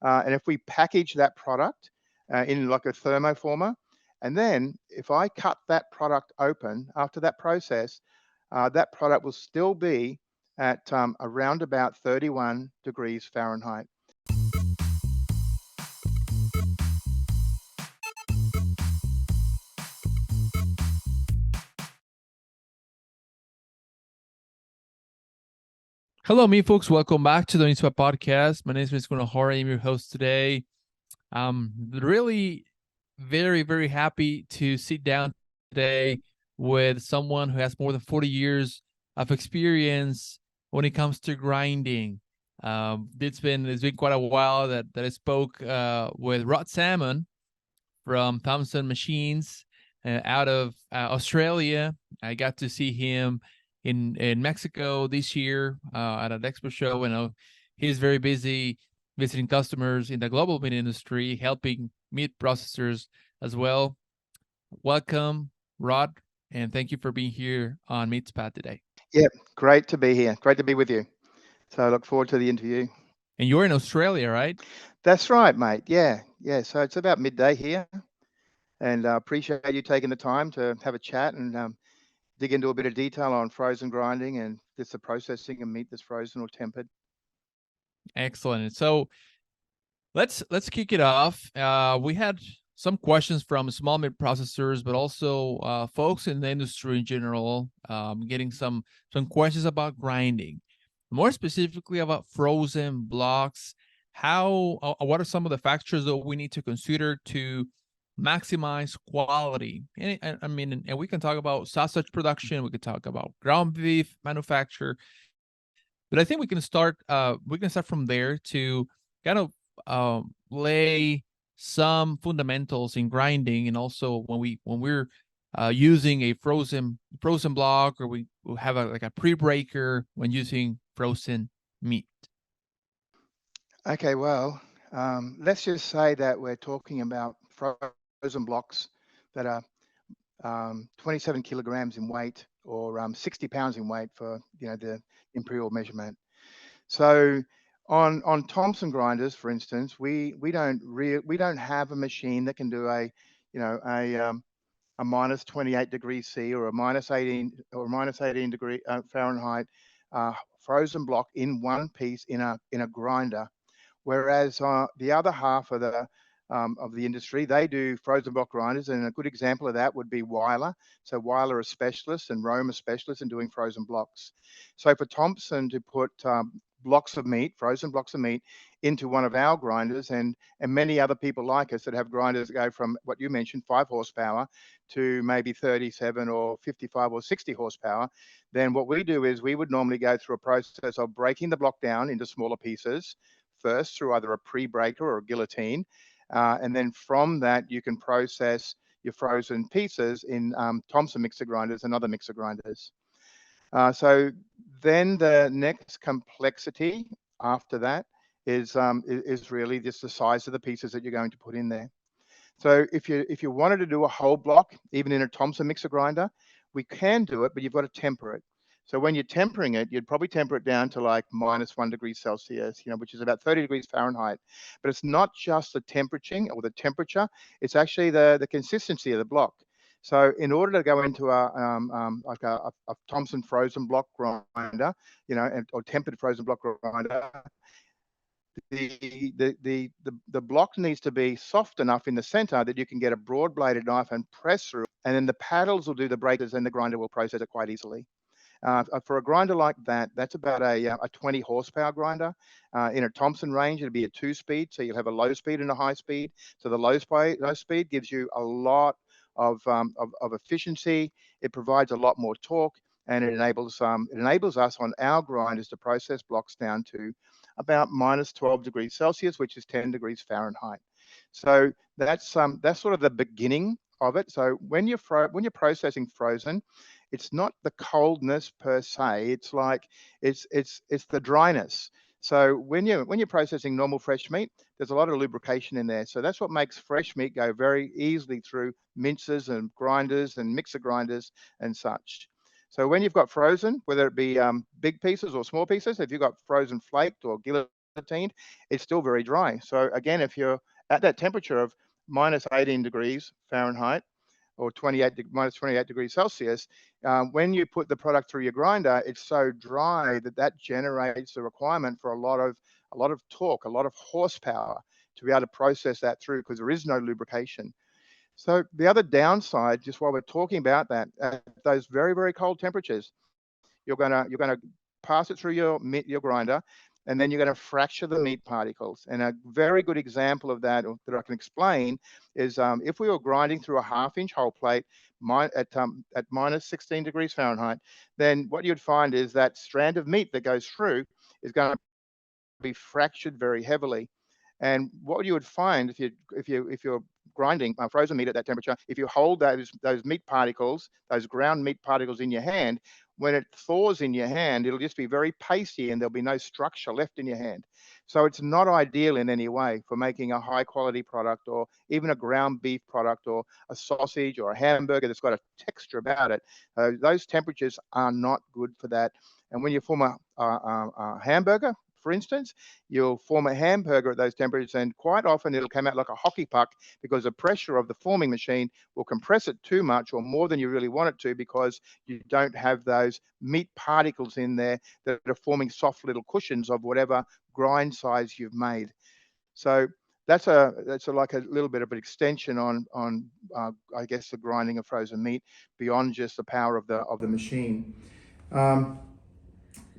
And if we package that product in like a thermoformer, and then if I cut that product open after that process, that product will still be at around about 31 degrees Fahrenheit. Hello, me folks. Welcome back to the MeatsPad podcast. My name is Mr. Hora. I'm your host today. I'm really very, very happy to sit down today with someone who has more than 40 years of experience when it comes to grinding. It's been quite a while that I spoke with Rod Sammon from Thompson Machines out of Australia. I got to see him in Mexico this year at an expo show. And he's very busy visiting customers in the global meat industry, helping meat processors as well. Welcome, Rod, and thank you for being here on MeatsPad today. Yeah, great to be here. Great to be with you. So I look forward to the interview. And you're in Australia, right? That's right, mate. Yeah. So it's about midday here, and I appreciate you taking the time to have a chat and dig into a bit of detail on frozen grinding and just the processing of meat that's frozen or tempered. Excellent. So let's kick it off. We had some questions from small meat processors, but also folks in the industry in general, getting some questions about grinding, more specifically about frozen blocks. What are some of the factors that we need to consider to maximize quality? And we can talk about sausage production, we could talk about ground beef manufacture, but I think we can start from there to kind of lay some fundamentals in grinding, and also when we're using a frozen block, or we have like a pre-breaker when using frozen meat. Okay, well, let's just say that we're talking about frozen blocks that are 27 kilograms in weight, or 60 pounds in weight for the imperial measurement. So on Thompson grinders, for instance, we don't have a machine that can do a minus 28 degrees C or a minus 18 degree Fahrenheit frozen block in one piece in a grinder. Whereas the other half of the industry, they do frozen block grinders, and a good example of that would be Weiler. So Weiler are specialists and Rome are specialists in doing frozen blocks. So for Thompson to put frozen blocks of meat into one of our grinders, and many other people like us that have grinders that go from what you mentioned, 5 horsepower, to maybe 37 or 55 or 60 horsepower, then what we do is we would normally go through a process of breaking the block down into smaller pieces first through either a pre-breaker or a guillotine. And then from that, you can process your frozen pieces in Thompson mixer grinders and other mixer grinders. So then the next complexity after that is really just the size of the pieces that you're going to put in there. So if you wanted to do a whole block, even in a Thompson mixer grinder, we can do it, but you've got to temper it. So when you're tempering it, you'd probably temper it down to like minus 1 degree Celsius, which is about 30 degrees Fahrenheit. But it's not just the temperature, it's actually the consistency of the block. So in order to go into a Thompson frozen block grinder, or tempered frozen block grinder, the block needs to be soft enough in the center that you can get a broad bladed knife and press through, and then the paddles will do the breakers, and the grinder will process it quite easily. For a grinder like that, that's about a 20 horsepower grinder. In a Thompson range, it'd be a 2-speed, so you'll have a low speed and a high speed. So the low speed gives you a lot of efficiency. It provides a lot more torque, and it enables us on our grinders to process blocks down to about minus 12 degrees Celsius, which is 10 degrees Fahrenheit. So that's sort of the beginning of it. So when you're processing frozen, it's not the coldness per se. It's like it's the dryness. So when you're processing normal fresh meat, there's a lot of lubrication in there. So that's what makes fresh meat go very easily through mincers and grinders and mixer grinders and such. So when you've got frozen, whether it be big pieces or small pieces, if you've got frozen flaked or guillotined, it's still very dry. So again, if you're at that temperature of minus 18 degrees Fahrenheit or minus 28 degrees Celsius, when you put the product through your grinder, it's so dry that generates the requirement for a lot of torque, a lot of horsepower to be able to process that through, because there is no lubrication. So the other downside, just while we're talking about that, at those very, very cold temperatures, you're gonna pass it through your grinder, and then you're going to fracture the meat particles. And a very good example of that I can explain is if we were grinding through a 1/2-inch whole plate at minus 16 degrees Fahrenheit, then what you'd find is that strand of meat that goes through is going to be fractured very heavily. And what you would find if you're grinding frozen meat at that temperature, if you hold those meat particles, those ground meat particles in your hand, when it thaws in your hand, it'll just be very pasty and there'll be no structure left in your hand. So it's not ideal in any way for making a high quality product, or even a ground beef product, or a sausage or a hamburger that's got a texture about it. Those temperatures are not good for that. And when you form a hamburger, for instance, you'll form a hamburger at those temperatures, and quite often it'll come out like a hockey puck, because the pressure of the forming machine will compress it too much, or more than you really want it to, because you don't have those meat particles in there that are forming soft little cushions of whatever grind size you've made. So that's like a little bit of an extension on I guess the grinding of frozen meat beyond just the power of the machine.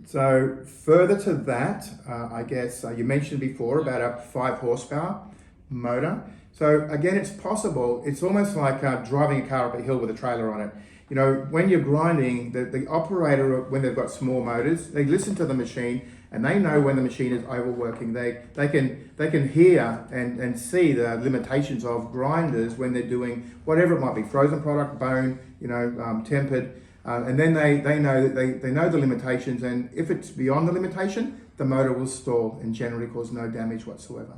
So further to that, I guess you mentioned before about a 5 horsepower motor. So again, it's possible. It's almost like driving a car up a hill with a trailer on it. You know, when you're grinding, the operator, when they've got small motors, they listen to the machine and they know when the machine is overworking. They can hear and see the limitations of grinders when they're doing whatever it might be, frozen product, bone, you know, tempered. And then they know that they know the limitations, and if it's beyond the limitation, the motor will stall and generally cause no damage whatsoever.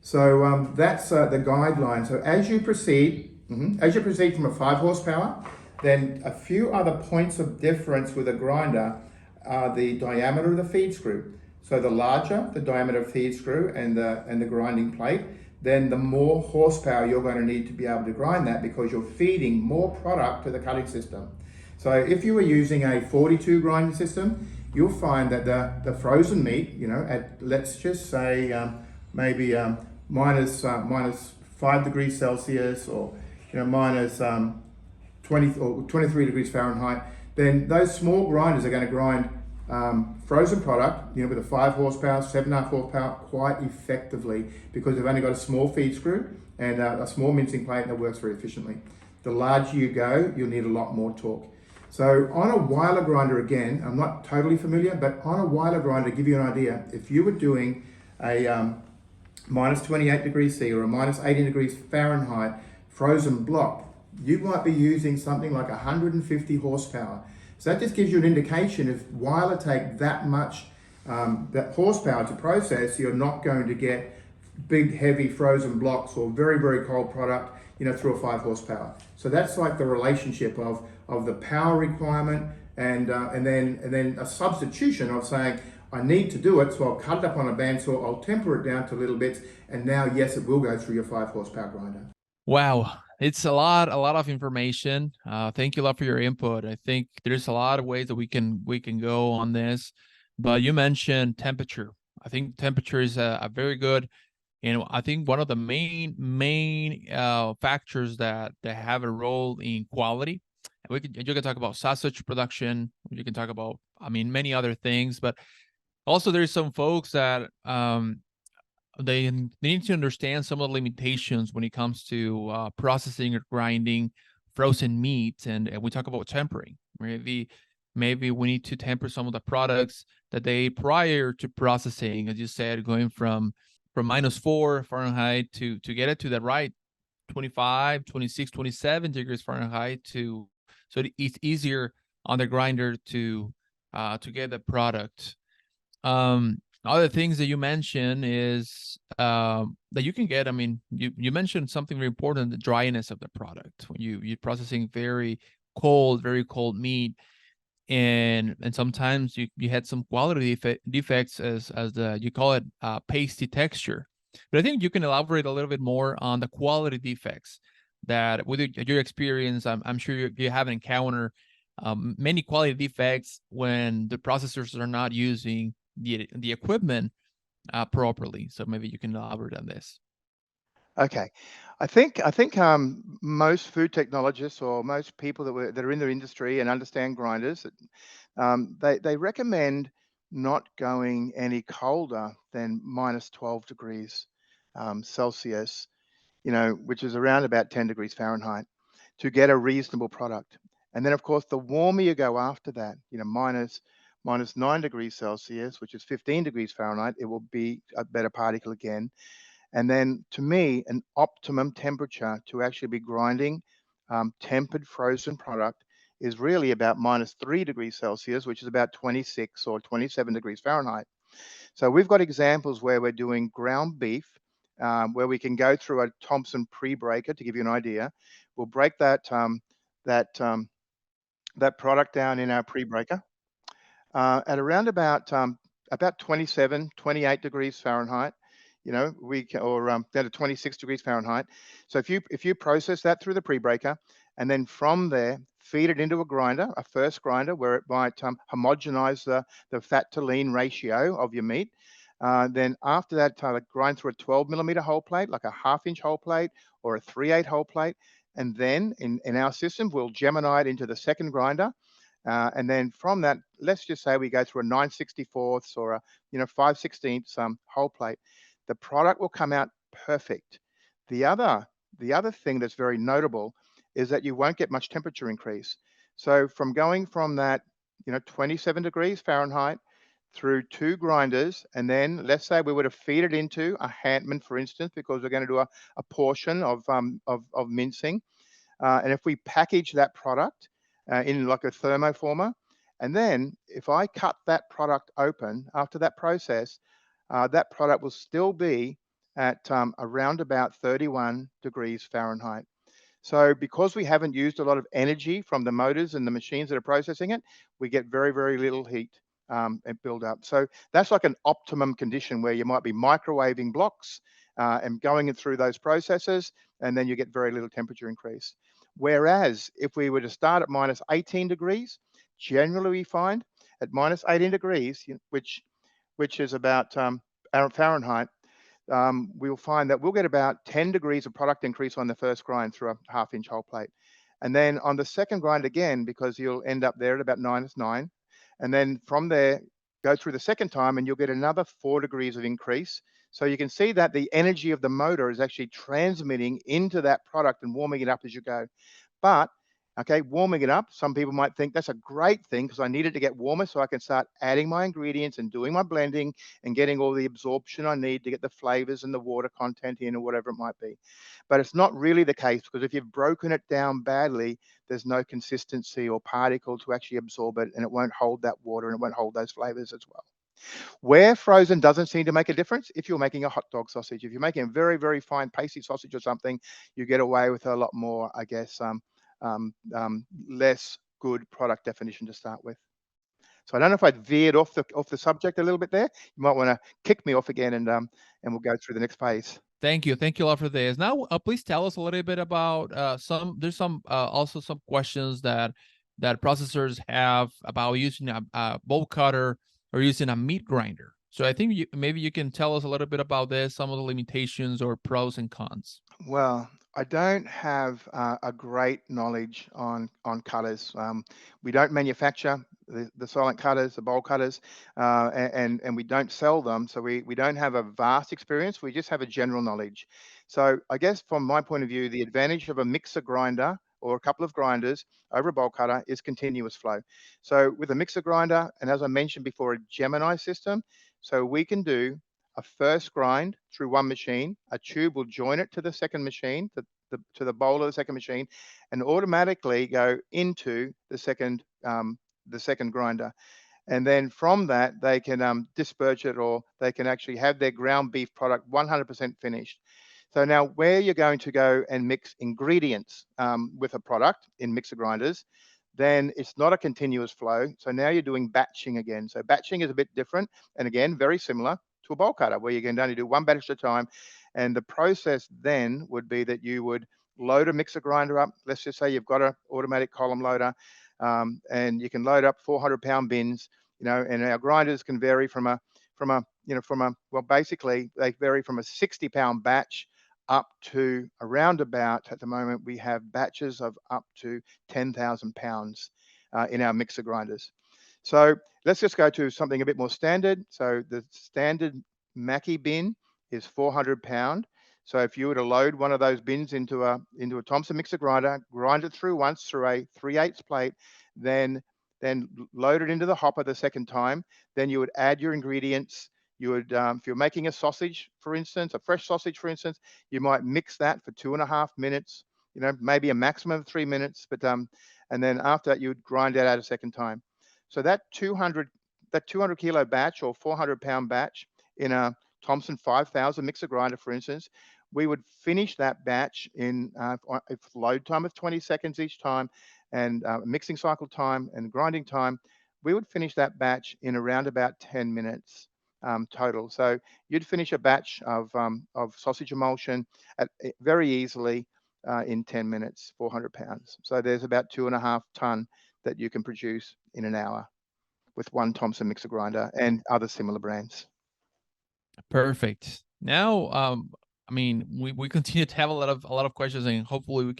So that's the guideline. So as you proceed from a 5 horsepower, then a few other points of difference with a grinder are the diameter of the feed screw. So the larger the diameter of feed screw and the grinding plate, then the more horsepower you're going to need to be able to grind that, because you're feeding more product to the cutting system. So if you were using a 42 grinding system, you'll find that the frozen meat, you know, at, let's just say maybe minus 5 degrees Celsius, or you know, minus 20 or 23 degrees Fahrenheit, then those small grinders are going to grind frozen product, you know, with a 5 horsepower, 7.5 horsepower quite effectively, because they've only got a small feed screw and a small mincing plate that works very efficiently. The larger you go, you'll need a lot more torque. So on a Weiler grinder, again, I'm not totally familiar, but on a Weiler grinder, to give you an idea, if you were doing a minus 28 degrees C or a minus 18 degrees Fahrenheit frozen block, you might be using something like 150 horsepower. So that just gives you an indication, if Weiler take that much that horsepower to process, you're not going to get big heavy frozen blocks or very, very cold product, you know, through a 5 horsepower. So that's like the relationship of the power requirement and then a substitution of saying, I need to do it, so I'll cut it up on a bandsaw, I'll temper it down to little bits, and now, yes, it will go through your 5 horsepower grinder. Wow, it's a lot of information. Thank you a lot for your input. I think there's a lot of ways that we can go on this, but you mentioned temperature. I think temperature is a very good, and I think one of the main factors that have a role in quality. You can talk about sausage production. You can talk about, I mean, many other things, but also there's some folks that they need to understand some of the limitations when it comes to processing or grinding frozen meat, and we talk about tempering. Maybe we need to temper some of the products that they prior to processing, as you said, going from minus 4 Fahrenheit to get it to the right 25, 26, 27 degrees Fahrenheit so it's easier on the grinder to get the product. Other things that you mentioned is that you can get, I mean, you mentioned something very important, the dryness of the product. When you're processing very cold meat, and sometimes you had some quality defects as the, you call it, pasty texture. But I think you can elaborate a little bit more on the quality defects that, with your experience, I'm sure you haven't encountered many quality defects when the processors are not using the equipment properly. So maybe you can elaborate on this. Okay, I think most food technologists or most people that are in the industry and understand grinders, they recommend not going any colder than minus 12 degrees Celsius, which is around about 10 degrees Fahrenheit, to get a reasonable product. And then, of course, the warmer you go after that, minus 9 degrees Celsius, which is 15 degrees Fahrenheit, it will be a better particle again. And then, to me, an optimum temperature to actually be grinding tempered frozen product is really about minus 3 degrees Celsius, which is about 26 or 27 degrees Fahrenheit. So we've got examples where we're doing ground beef, where we can go through a Thompson pre-breaker to give you an idea. We'll break that product down in our pre-breaker at around about 27, 28 degrees Fahrenheit. Down to 26 degrees Fahrenheit. So if you process that through the pre-breaker, and then from there feed it into a first grinder, where it might homogenize the fat to lean ratio of your meat. Then after that, grind through a 12 millimeter hole plate, like a 1/2 inch hole plate or a 3/8 hole plate. And then in our system, we'll Gemini it into the second grinder. And then from that, let's just say we go through a 9/64 or a 5/16 hole plate. The product will come out perfect. The other thing that's very notable is that you won't get much temperature increase. So from going from that 27 degrees Fahrenheit through 2 grinders, and then let's say we were to feed it into a Hantman, for instance, because we're going to do a portion of mincing. And if we package that product in like a thermoformer, and then if I cut that product open after that process, that product will still be at around about 31 degrees Fahrenheit. So because we haven't used a lot of energy from the motors and the machines that are processing it, we get very, very little heat and build up. So that's like an optimum condition where you might be microwaving blocks and going it through those processes, and then you get very little temperature increase. Whereas if we were to start at minus 18 degrees, generally we find at minus 18 degrees, which is about Fahrenheit, we'll find that we'll get about 10 degrees of product increase on the first grind through a 1/2 inch hole plate. And then on the second grind again, because you'll end up there at about -9. And then from there, go through the second time and you'll get another 4 degrees of increase. So you can see that the energy of the motor is actually transmitting into that product and warming it up as you go. But okay, warming it up, some people might think that's a great thing because I need it to get warmer so I can start adding my ingredients and doing my blending and getting all the absorption I need to get the flavors and the water content in or whatever it might be. But it's not really the case, because if you've broken it down badly, there's no consistency or particle to actually absorb it, and it won't hold that water and it won't hold those flavors as well. Where frozen doesn't seem to make a difference, if you're making a hot dog sausage. If you're making a very, very fine pasty sausage or something, you get away with a lot more, I guess, less good product definition to start with. So I don't know if I veered off the subject a little bit there. You might want to kick me off again, and we'll go through the next phase. Thank you a lot for this. Now, please tell us a little bit about there's also some questions that processors have about using a bolt cutter or using a meat grinder. So I think maybe you can tell us a little bit about this, some of the limitations or pros and cons. Well, I don't have a great knowledge on cutters. We don't manufacture the silent cutters, the bowl cutters, and we don't sell them. So we don't have a vast experience. We just have a general knowledge. So I guess from my point of view, the advantage of a mixer grinder or a couple of grinders over a bowl cutter is continuous flow. So with a mixer grinder, and as I mentioned before, a Gemini system, so we can do a first grind through one machine, a tube will join it to the second machine, to the bowl of the second machine, and automatically go into the second grinder. And then from that, they can disperse it, or they can actually have their ground beef product 100% finished. So now where you're going to go and mix ingredients with a product in mixer grinders, then it's not a continuous flow. So now you're doing batching again. So batching is a bit different, and again, very similar to a bowl cutter, where you can only do one batch at a time. And the process then would be that you would load a mixer grinder up. Let's just say you've got an automatic column loader, and you can load up 400-pound bins. And our grinders can vary well, basically they vary from a 60-pound batch up to around about, at the moment, we have batches of up to 10,000 pounds in our mixer grinders. So let's just go to something a bit more standard. So the standard Mackie bin is 400-pound. So if you were to load one of those bins into a Thompson mixer grinder, grind it through once through a 3/8 plate, then load it into the hopper the second time, then you would add your ingredients. You would, if you're making a sausage, for instance, a fresh sausage, for instance, you might mix that for 2.5 minutes, maybe a maximum of 3 minutes, but and then after that, you would grind it out a second time. So that 200 kilo batch or 400-pound batch in a Thompson 5000 mixer grinder, for instance, we would finish that batch in load time of 20 seconds each time, and mixing cycle time and grinding time. We would finish that batch in around about 10 minutes. Total. So you'd finish a batch of sausage emulsion very easily in 10 minutes, 400 pounds. So there's about 2.5 ton that you can produce in an hour with one Thompson mixer grinder and other similar brands. Perfect. Now, I mean, we continue to have a lot of questions, and hopefully we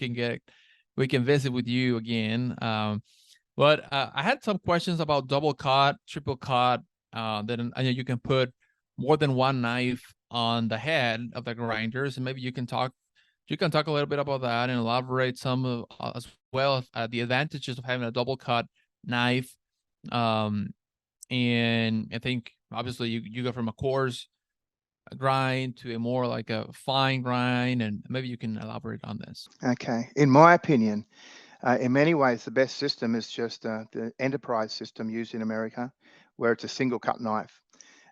can visit with you again. But I had some questions about double cut, triple cut. Then you can put more than one knife on the head of the grinders, and maybe you can talk a little bit about that and elaborate some as well the advantages of having a double cut knife. And I think obviously you go from a coarse grind to a more like a fine grind, and maybe you can elaborate on this. Okay, in my opinion, in many ways, the best system is just the enterprise system used in America, where it's a single cut knife.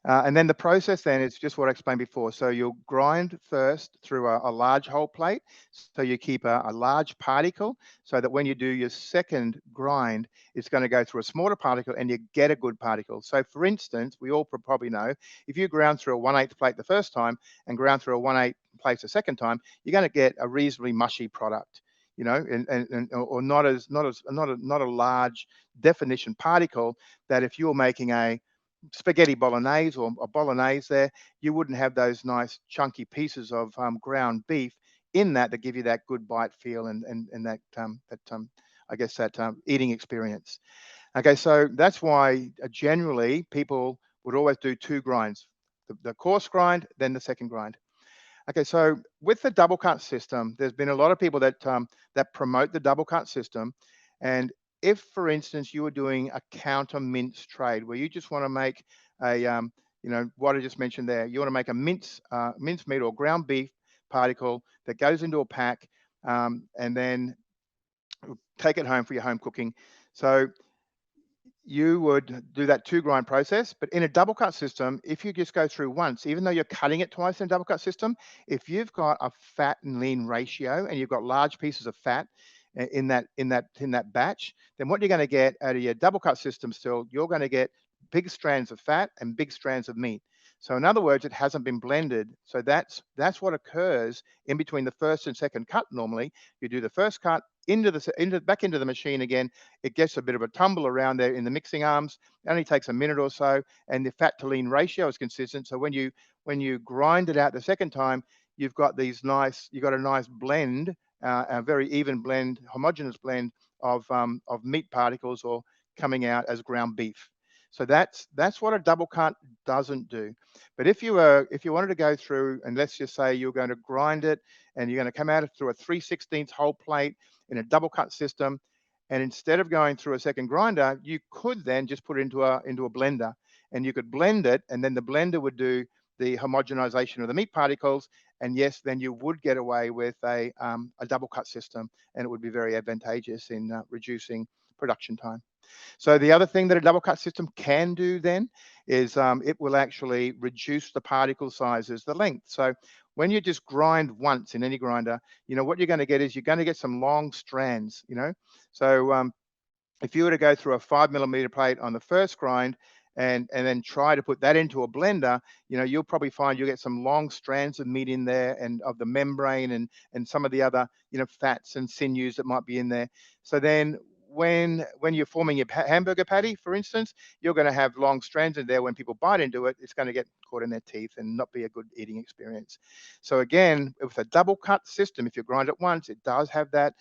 And then the process then is just what I explained before. So you'll grind first through a large hole plate. So you keep a large particle so that when you do your second grind, it's going to go through a smaller particle and you get a good particle. So for instance, we all probably know, if you ground through a 1/8 plate the first time and ground through a 1/8 plate the second time, you're going to get a reasonably mushy product. Or not a large definition particle that if you're making a spaghetti bolognese or a bolognese there, you wouldn't have those nice chunky pieces of ground beef in that give you that good bite feel and that I guess that eating experience. Okay, so that's why generally people would always do 2 grinds, the coarse grind, then the second grind. Okay, so with the double cut system, there's been a lot of people that promote the double cut system. And if, for instance, you were doing a counter mince trade where you just want to make a, what I just mentioned there, you want to make a mince meat or ground beef particle that goes into a pack, and then take it home for your home cooking. So you would do that 2 grind process, but in a double cut system, if you just go through once, even though you're cutting it twice in a double cut system, if you've got a fat and lean ratio and you've got large pieces of fat in that batch, then what you're going to get out of your double cut system still, you're going to get big strands of fat and big strands of meat. So in other words, it hasn't been blended. So that's what occurs in between the first and second cut. Normally, you do the first cut back into the machine again. It gets a bit of a tumble around there in the mixing arms. It only takes a minute or so, and the fat to lean ratio is consistent. So when you grind it out the second time, you've got a nice blend, a very even blend, homogeneous blend of meat particles or coming out as ground beef. So that's what a double cut doesn't do. But if you wanted to go through, and let's just say you're going to grind it and you're going to come out through a 3/16 hole plate in a double cut system, and instead of going through a second grinder, you could then just put it into a blender, and you could blend it, and then the blender would do the homogenization of the meat particles, and yes, then you would get away with a double cut system, and it would be very advantageous in reducing production time. So the other thing that a double cut system can do then is it will actually reduce the particle sizes, the length. So when you just grind once in any grinder, what you're going to get is you're going to get some long strands, So if you were to go through a 5 millimeter plate on the first grind and then try to put that into a blender, you'll probably find you'll get some long strands of meat in there and of the membrane and some of the other, fats and sinews that might be in there. So then when you're forming your hamburger patty, for instance, you're going to have long strands in there. When people bite into it, it's going to get caught in their teeth and not be a good eating experience. So again, with a double cut system, if you grind it once, it does have that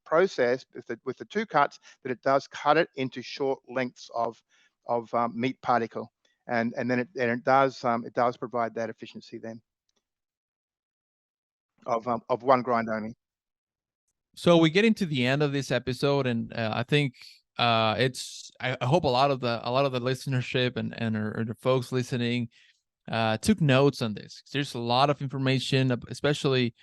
process with the two cuts, that it does cut it into short lengths of meat particle, and then it does provide that efficiency then of one grind only. So we're getting to the end of this episode, and I think it's. I hope a lot of the listenership and or the folks listening took notes on this. There's a lot of information, especially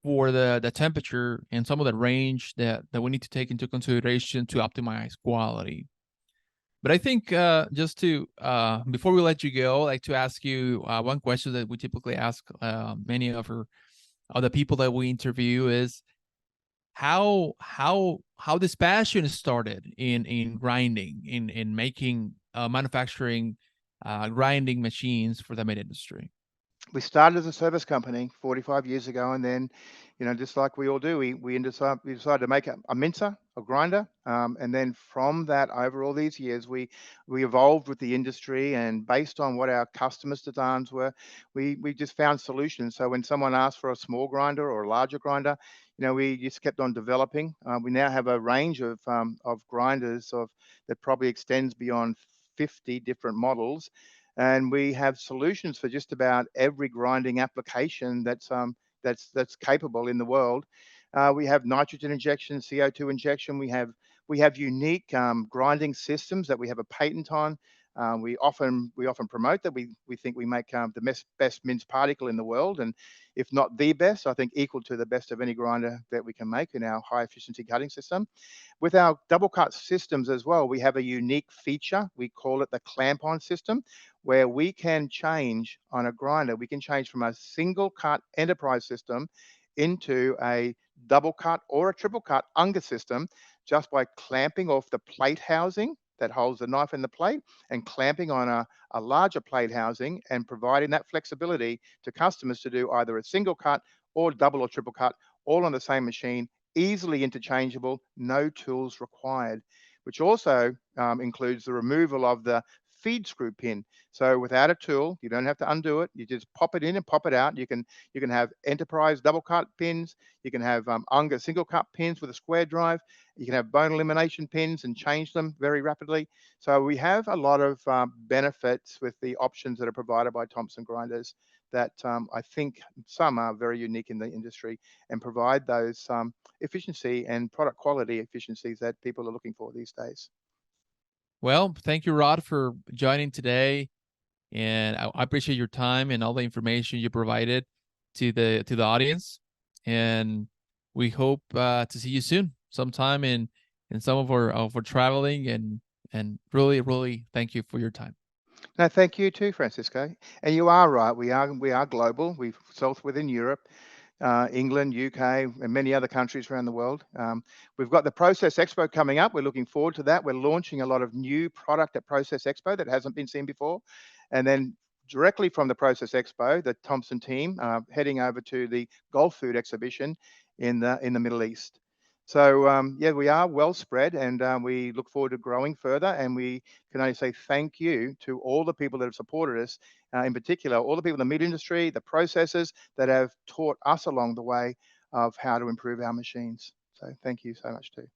for the temperature and some of the range that we need to take into consideration to optimize quality. But I think just to before we let you go, I'd like to ask you one question that we typically ask many of the people that we interview is how this passion started in grinding, in making manufacturing grinding machines for the meat industry. We started as a service company 45 years ago, and then, just like we all do, we decided to make a mincer, a grinder, and then from that, over all these years, we evolved with the industry, and based on what our customers' demands were, we just found solutions. So when someone asked for a small grinder or a larger grinder, we just kept on developing. We now have a range of grinders that probably extends beyond 50 different models, and we have solutions for just about every grinding application that's capable in the world. We have nitrogen injection, CO2 injection. We have unique grinding systems that we have a patent on. We often promote that we think we make the best mince particle in the world, and if not the best, I think equal to the best of any grinder that we can make in our high efficiency cutting system. With our double cut systems as well, we have a unique feature. We call it the clamp on system, where we can change on a grinder. We can change from a single cut enterprise system into a double cut or a triple cut Unger system just by clamping off the plate housing that holds the knife in the plate and clamping on a larger plate housing and providing that flexibility to customers to do either a single cut or double or triple cut, all on the same machine, easily interchangeable, no tools required, which also includes the removal of the feed screw pin. So without a tool, you don't have to undo it. You just pop it in and pop it out. You can have enterprise double cut pins. You can have Unger single cut pins with a square drive. You can have bone elimination pins and change them very rapidly. So we have a lot of benefits with the options that are provided by Thompson grinders that I think some are very unique in the industry and provide those efficiency and product quality efficiencies that people are looking for these days. Well, thank you, Rod, for joining today, and I appreciate your time and all the information you provided to the audience. And we hope to see you soon, sometime in some of our traveling. And really thank you for your time. No, thank you too, Francisco. And you are right. We are global. We've sold within Europe, England, UK, and many other countries around the world. We've got the Process Expo coming up. We're looking forward to that. We're launching a lot of new product at Process Expo that hasn't been seen before. And then directly from the Process Expo, the Thompson team heading over to the Gulf Food Exhibition in the Middle East. So yeah, we are well spread, and we look forward to growing further. And we can only say thank you to all the people that have supported us, in particular, all the people in the meat industry, the processors that have taught us along the way of how to improve our machines. So thank you so much too.